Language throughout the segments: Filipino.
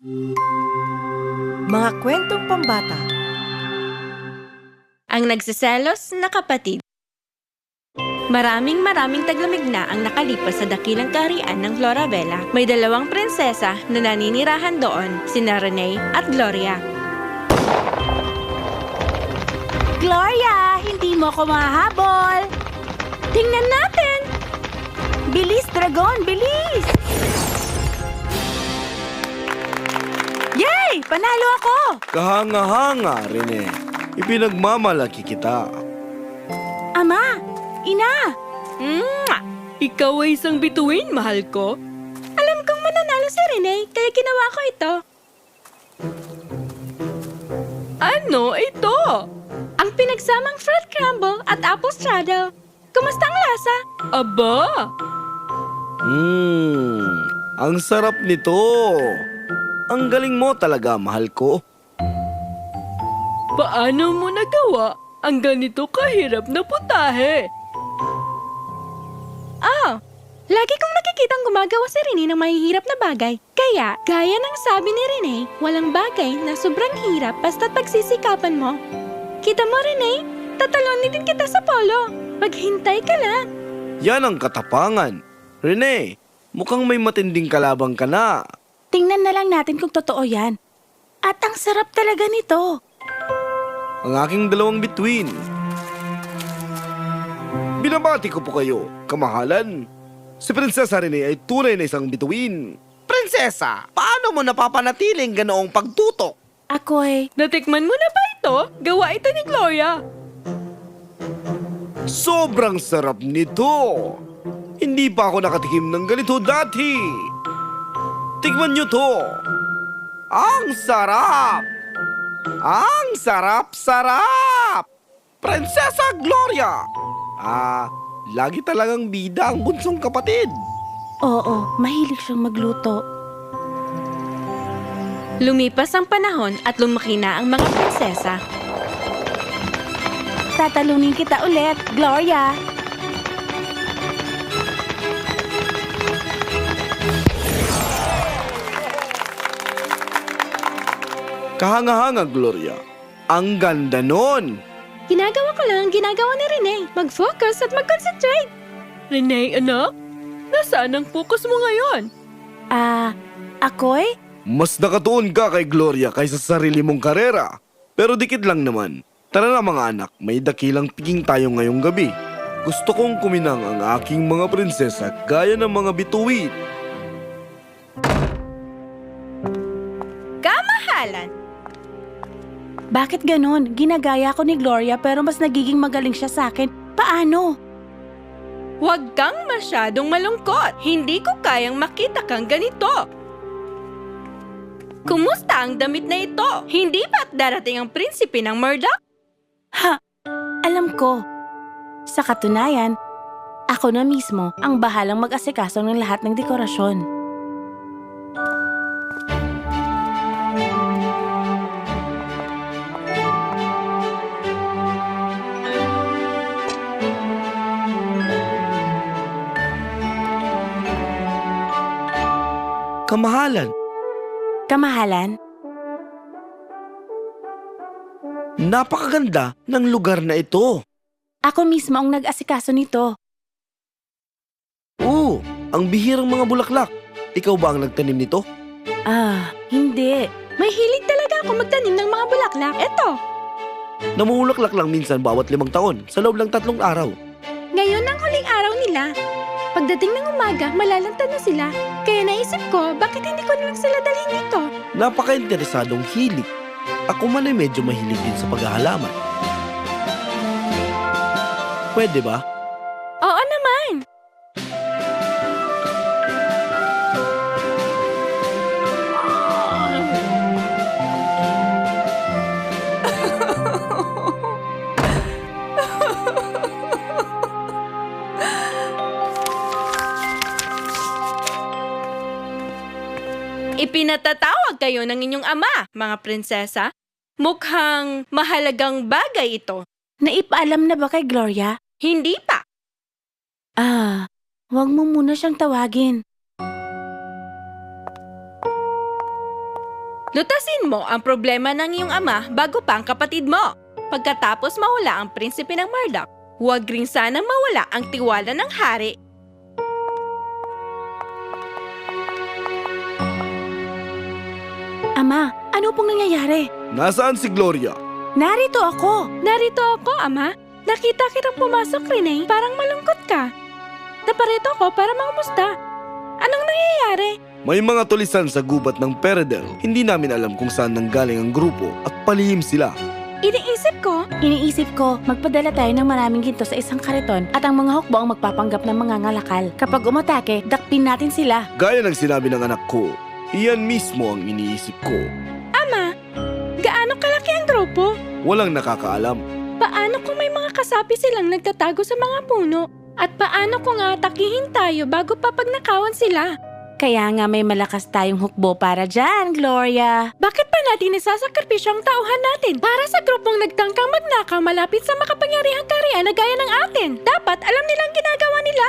Mga kwentong pambata. Ang nagsiselos na kapatid. Maraming taglamig na ang nakalipas sa dakilang kaharian ng Floravella. May dalawang prinsesa na naninirahan doon, sina Renee at Gloria. Gloria, hindi mo ko mahabol! Tingnan natin! Bilis, Dragon, bilis! Yay! Panalo ako! Kahanga-hanga, Rene. Ipinagmamalaki kita. Ama! Ina! Ikaw ay isang bituin, mahal ko. Alam kong mananalo si Renee, kaya ginawa ko ito. Ano ito? Ang pinagsamang fruit crumble at apple straddle. Kumusta ang lasa? Aba! Ang sarap nito. Ang galing mo talaga, mahal ko. Paano mo nagawa ang ganito kahirap na putahe? Lagi kong nakikitang gumagawa si Renee ng mahihirap na bagay. Kaya, gaya ng sabi ni Renee, walang bagay na sobrang hirap basta't pagsisikapan mo. Kita mo, Renee? Tatalunin din kita sa polo. Maghintay ka lang. Yan ang katapangan. Rene, mukhang may matinding kalabang ka na. Tingnan na lang natin kung totoo yan. At ang sarap talaga nito. Ang aking dalawang bituin. Binabati ko po kayo, kamahalan. Si Prinsesa Rene ay tunay na isang bituin. Prinsesa, paano mo napapanatiling ganoong pagtutok? Ako'y... Natikman mo na ba ito? Gawa ito ni Gloria. Sobrang sarap nito. Hindi pa ako nakatikim ng ganito dati. Tikman nyo to. Ang sarap! Ang sarap-sarap! Prinsesa Gloria! Lagi talagang bida ang bunsong kapatid. Oo, mahilig siyang magluto. Lumipas ang panahon at lumaki na ang mga prinsesa. Tatalunin kita ulit, Gloria. Kahanga-hanga, Gloria. Ang ganda nun. Ginagawa ko lang ang ginagawa ni Renee. Mag-focus at mag-concentrate. Renee, anak? Nasaan ang focus mo ngayon? Ako'y? Mas nakatuon ka kay Gloria kaysa sa sarili mong karera. Pero dikit lang naman. Tara na mga anak, may dakilang piging tayo ngayong gabi. Gusto kong kuminang ang aking mga prinsesa gaya ng mga bituin. Kamahalan! Bakit ganon? Ginagaya ko ni Gloria pero mas nagiging magaling siya sa akin. Paano? Huwag kang masyadong malungkot. Hindi ko kayang makita kang ganito. Kumusta ang damit na ito? Hindi ba't darating ang prinsipe ng Murdoch? Alam ko. Sa katunayan, ako na mismo ang bahalang mag-asikaso ng lahat ng dekorasyon. Kamahalan, Kamahalan? napakaganda ng lugar na ito. Ako mismo ang nag-asikaso nito. Oo, ang bihirang mga bulaklak. Ikaw ba ang nagtanim nito? Hindi. May hilig talaga ako magtanim ng mga bulaklak. Eto, Namumulaklak lang minsan bawat 5 taon sa loob ng 3 araw. ngayon ang huling araw nila. Pagdating ng umaga, malalantad na sila. Kaya naisip ko, bakit hindi ko na lang sila dalhin dito? Napaka-interesadong hilig. Ako man ay medyo mahilig din sa paghahalaman. Pwede ba? Oo naman. Ipinatatawag kayo ng inyong ama, mga prinsesa. Mukhang mahalagang bagay ito. Naipaalam na ba kay Gloria? Hindi pa. Huwag mo muna siyang tawagin. Lutasin mo ang problema ng iyong ama bago pa ang kapatid mo. Pagkatapos mawala ang prinsipe ng Murdoch, huwag rin sanang mawala ang tiwala ng hari. Ama, ano pong nangyayari? Nasaan si Gloria? Narito ako. Narito ako, ama. Nakita kitang pumasok, Renee. Parang malungkot ka. Naparito ako para mangumusta. Anong nangyayari? May mga tulisan sa gubat ng Peredel. Hindi namin alam kung saan nanggaling ang grupo at palihim sila. Iniisip ko, Magpadala tayo ng maraming ginto sa isang kariton at ang mga hukbo ang magpapanggap ng mga ngalakal. Kapag umatake, dakpin natin sila. Gaya ng sinabi ng anak ko, iyan mismo ang iniisip ko. Ama, gaano kalaki ang grupo? Walang nakakaalam. Paano kung may mga kasapi silang nagtatago sa mga puno? At paano kung atakihin tayo bago papagnakawan sila? Kaya nga may malakas tayong hukbo para dyan, Gloria. Bakit pa natin isasakripisyo ang tauhan natin para sa grupong nagtangkang magnakaw malapit sa makapangyarihang kaharian na gaya ng atin? Dapat alam nilang ginagawa nila.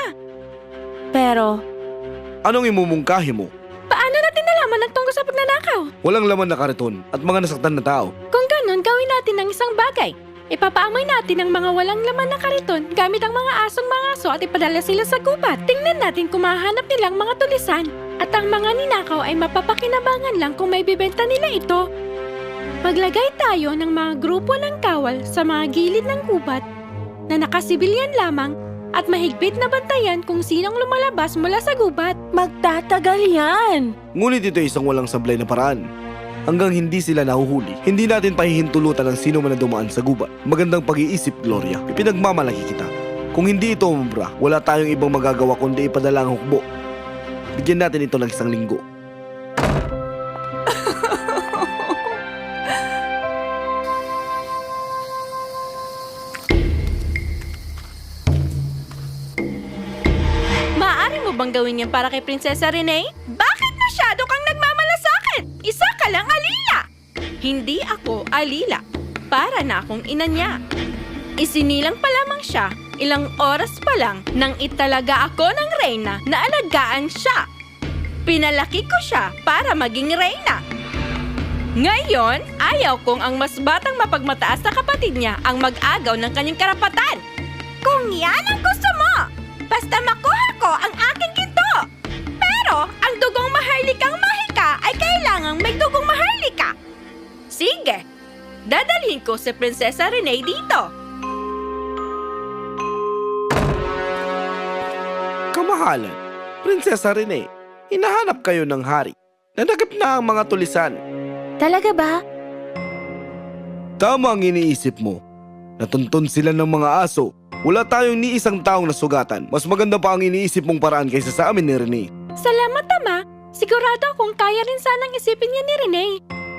Pero, Anong imumungkahi mo? Paano natin nalaman ang tungkol sa pagnanakaw? Walang laman na kariton at mga nasaktan na tao. Kung ganun, gawin natin ang isang bagay. Ipapaamoy natin ang mga walang laman na kariton gamit ang mga asong mga aso at ipadala sila sa gubat. Tingnan natin kung mahanap nilang mga tulisan. At ang mga ninakaw ay mapapakinabangan lang kung may bibenta nila ito. Maglagay tayo ng mga grupo ng kawal sa mga gilid ng gubat na nakasibilyan lamang at mahigpit na bantayan kung sinong lumalabas mula sa gubat. magtatagal yan. Ngunit ito ay isang walang sablay na paraan. Hanggang hindi sila nahuhuli, hindi natin pahihintulutan ang sino man na dumaan sa gubat. Magandang pag-iisip, Gloria. Ipinagmamalaki kita. Kung hindi ito umubra, wala tayong ibang magagawa kundi ipadala ang hukbo. Bigyan natin ito ng isang linggo. Maaari mo bang gawin yan para kay Prinsesa Renee? Bakit masyado kang nagmamalasakit? Isa ka lang alila! Hindi ako alila. Para na akong ina niya. Isinilang pa lamang siya, ilang oras pa lang nang italaga ako ng reyna na alagaan siya. Pinalaki ko siya para maging reyna. Ngayon, ayaw kong ang mas batang mapagmataas na kapatid niya ang mag-agaw ng kanyang karapatan. Kung yan ang gusto mo, basta makuha ko ang aking ginto. Pero ang dugong maharlikang mahika ay kailangang may dugong maharlika. Sige, dadalhin ko si Prinsesa Renee dito. Kamahalan, Prinsesa Renee, hinahanap kayo ng hari. Nanagap na ang mga tulisan. Talaga ba? Tama ang iniisip mo. Natuntun sila ng mga aso. Wala tayong ni isang taong nasugatan. Mas maganda pa ang iniisip mong paraan kaysa sa amin ni Renee. Salamat, Ama. Sigurado akong kaya rin sanang isipin niya ni Renee.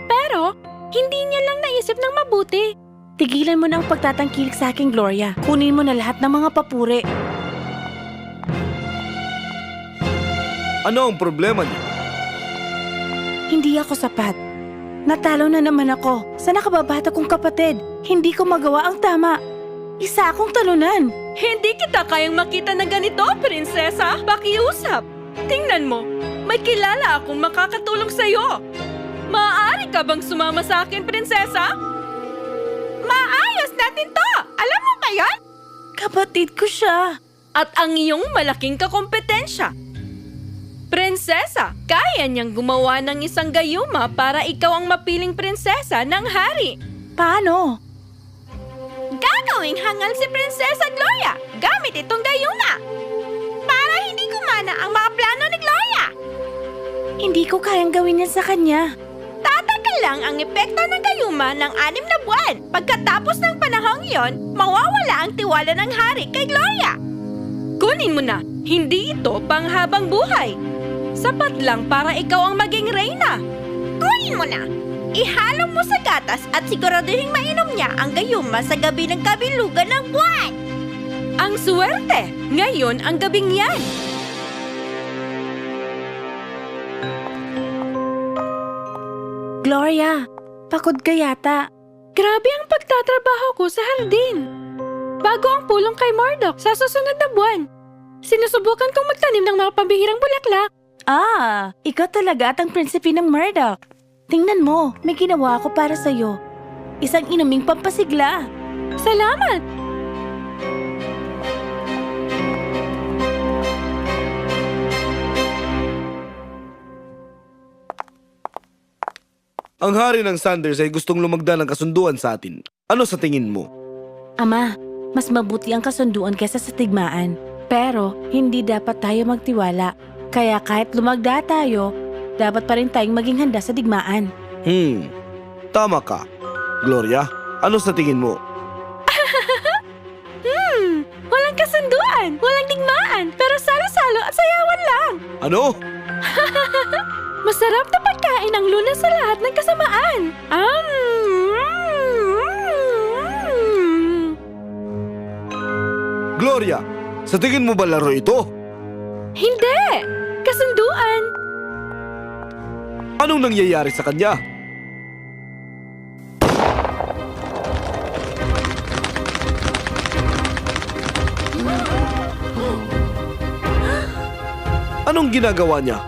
Pero, hindi niya lang naisip ng mabuti. Tigilan mo na ang pagtatangkilik sa akin, Gloria. Kunin mo na lahat ng mga papuri. Ano ang problema niyo? Hindi ako sapat. Natalo na naman ako sa nakababata kong kapatid. Hindi ko magawa ang tama. Isa akong talunan. Hindi kita kayang makita na ganito, Prinsesa. Pakiusap. Tingnan mo, may kilala akong makakatulong sa'yo. Maaari ka bang sumama sa akin, Prinsesa? Maayos natin to! Alam mo ba yan? Kapatid ko siya. At ang iyong malaking kakompetensya. Prinsesa, kaya niyang gumawa ng isang gayuma para ikaw ang mapiling prinsesa ng hari. Paano? Gagawing hangal si Prinsesa Gloria gamit itong gayuma. Para hindi gumana ang mga plano ni Gloria. Hindi ko kayang gawin yan sa kanya. Tatagal lang ang epekto ng gayuma ng 6 na buwan. Pagkatapos ng panahong iyon, mawawala ang tiwala ng hari kay Gloria. Kunin mo na, hindi ito panghabang buhay. Sapat lang para ikaw ang maging reyna. Kunin mo na. Ihalo mo sa gatas at siguraduhin mainom niya ang gayuma sa gabi ng kabilugan ng buwan. Ang swerte! Ngayon ang gabing yan. Gloria, pagod ka yata. Grabe ang pagtatrabaho ko sa hardin. Bago ang pulong kay Murdoch sa susunod na buwan. Sinusubukan kong magtanim ng mga pambihirang bulaklak. Ah, ikaw talaga at ang prinsipe ng Murdoch. Tingnan mo, may ginawa ako para sa'yo. Isang inuming pampasigla. Salamat! Ang hari ng Sanders ay gustong lumagda ng kasunduan sa atin. Ano sa tingin mo? Ama, mas mabuti ang kasunduan kaysa sa tigmaan. Pero hindi dapat tayo magtiwala. Kaya kahit lumagda tayo, dapat pa rin tayong maging handa sa digmaan. Tama ka. Gloria, ano sa tingin mo? Walang kasunduan, walang digmaan, pero salo-salo at sayawan lang. Ano? Masarap na pagkain ang lunas sa lahat ng kasamaan. Gloria, sa tingin mo ba laro ito? Hindi! Kasunduan! Anong nangyayari sa kanya? Anong ginagawa niya?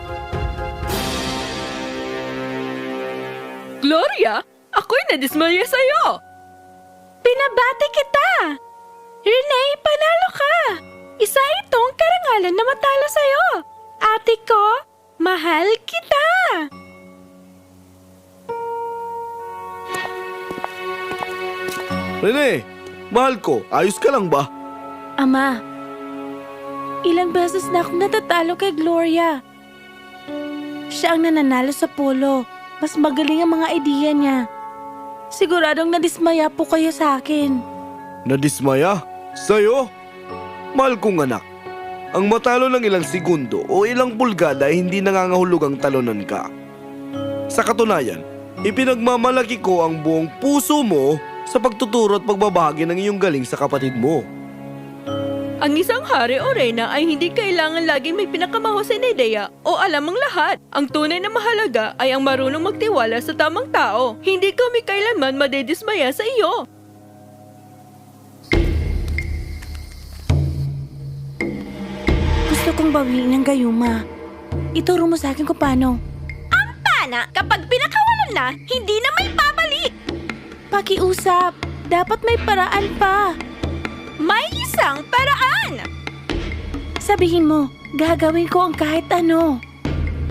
Gloria, ako'y nadismaya sa'yo. Pinabati kita! Renee, panalo ka! Isa itong karangalan na matalo sa'yo. Ate ko, mahal kita! Rene, mahal ko, ayos ka lang ba? Ama, ilang beses na akong natatalo kay Gloria. Siya ang nananalo sa polo. Mas magaling ang mga ideya niya. Siguradong nadismaya po kayo sa akin. Nadismaya? Sa'yo? Mahal kong anak, ang matalo ng ilang segundo o ilang pulgada ay hindi nangangahulog ang talunan ka. Sa katunayan, ipinagmamalaki ko ang buong puso mo sa pagtuturo at pagbabahagi ng iyong galing sa kapatid mo. Ang isang hari o reyna ay hindi kailangan laging may pinakamahusay na ideya o alam ang lahat. Ang tunay na mahalaga ay ang marunong magtiwala sa tamang tao. Hindi kami kailanman madidismaya sa iyo. Gusto kong bawiin ang gayuma. Ituro mo sa akin kung paano. Pana, kapag pinakawalan na, hindi na may babalik. Pakiusap. Dapat may paraan pa. May isang paraan. Sabihin mo, gagawin ko ang kahit ano.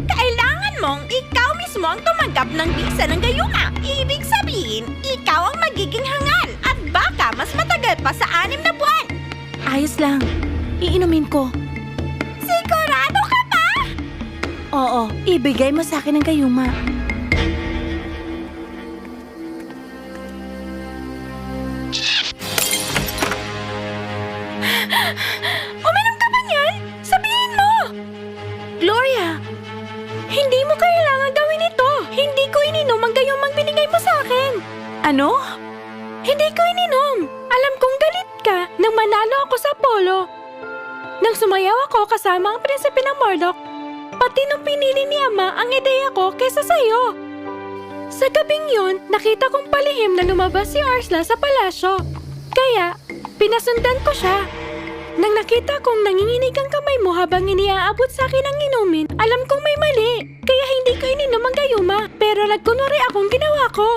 Kailangan mong ikaw mismo ang tumanggap ng bisa ng gayuma. Ibig sabihin, ikaw ang magiging hangal at baka mas matagal pa sa 6 na buwan. Ayos lang. Iinumin ko. Sigurado ka ba? Oo, ibigay mo sa akin ang gayuma. Uminom ka ba niyan? Sabihin mo! Gloria! Hindi mo kailangan gawin ito. Hindi ko ininom ang gayumang binigay mo sa akin. Ano? Hindi ko ininom. Alam kong galit ka nang manalo ako sa polo. Nang sumayaw ako kasama ang prinsipe ng Mordok, pati nung pinili ni Ama ang ideya ko kaysa sa'yo. Sa gabing yun, nakita kong palihim na lumabas si Arsla sa palasyo. Kaya, pinasundan ko siya. Nang nakita kong nanginginig ang kamay mo habang iniaabot sa akin ang inumin, alam kong may mali. Kaya hindi ko ininom ang gayuma, pero nagkunwari akong ginawa ko.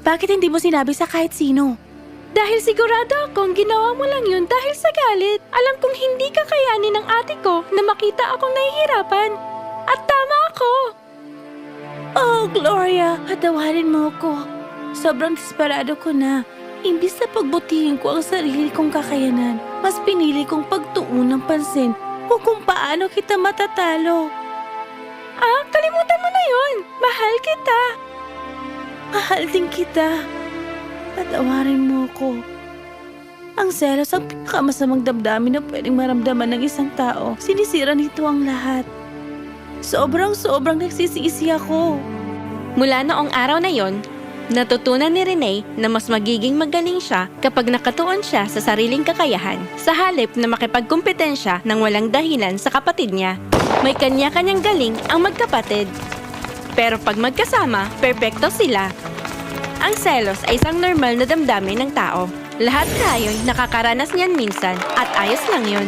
Bakit hindi mo sinabi sa kahit sino? Dahil sigurado akong ginawa mo lang yun dahil sa galit. Alam kong hindi kakayanin ng ate ko na makita akong nahihirapan. At tama ako. Oh, Gloria, patawarin mo ko. Sobrang desperado ko na. Imbis na pagbutihin ko ang sarili kong kakayanan, mas pinili kong pagtuon ng pansin kung paano kita matatalo. Kalimutan mo na yun. Mahal kita. Mahal din kita. Patawarin mo ko. Ang selos ang pinakamasamang damdamin na pwedeng maramdaman ng isang tao. Sinisira nito ang lahat. Sobrang nagsisisi ako. Mula noong araw na yon, natutunan ni Renee na mas magiging magaling siya kapag nakatuon siya sa sariling kakayahan sa halip na makipagkumpetensya ng walang dahilan sa kapatid niya. May kanya-kanyang galing ang magkapatid. Pero pag magkasama, perpekto sila. Ang selos ay isang normal na damdamin ng tao. Lahat tayo'y nakakaranas niyan minsan at ayos lang yun.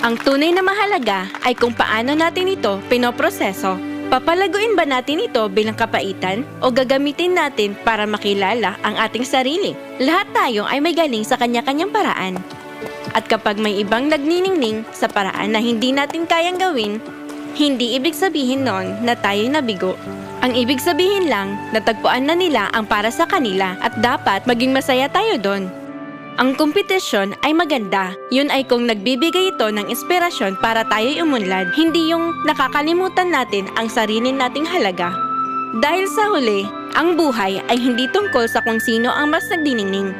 Ang tunay na mahalaga ay kung paano natin ito pinoproseso. Papalaguin ba natin ito bilang kapaitan o gagamitin natin para makilala ang ating sarili? Lahat tayo ay may galing sa kanya-kanyang paraan. At kapag may ibang nagniningning sa paraan na hindi natin kayang gawin, hindi ibig sabihin noon na tayo'y nabigo. Ang ibig sabihin lang, natagpuan na nila ang para sa kanila at dapat maging masaya tayo doon. Ang kompetisyon ay maganda. Yun ay kung nagbibigay ito ng inspirasyon para tayo'y umunlad, hindi yung nakakalimutan natin ang sarili nating halaga. Dahil sa huli, ang buhay ay hindi tungkol sa kung sino ang mas nagdiningning,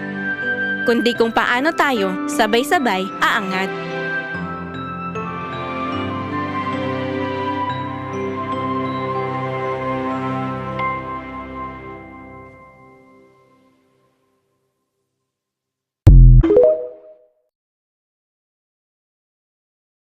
kundi kung paano tayo sabay-sabay aangat.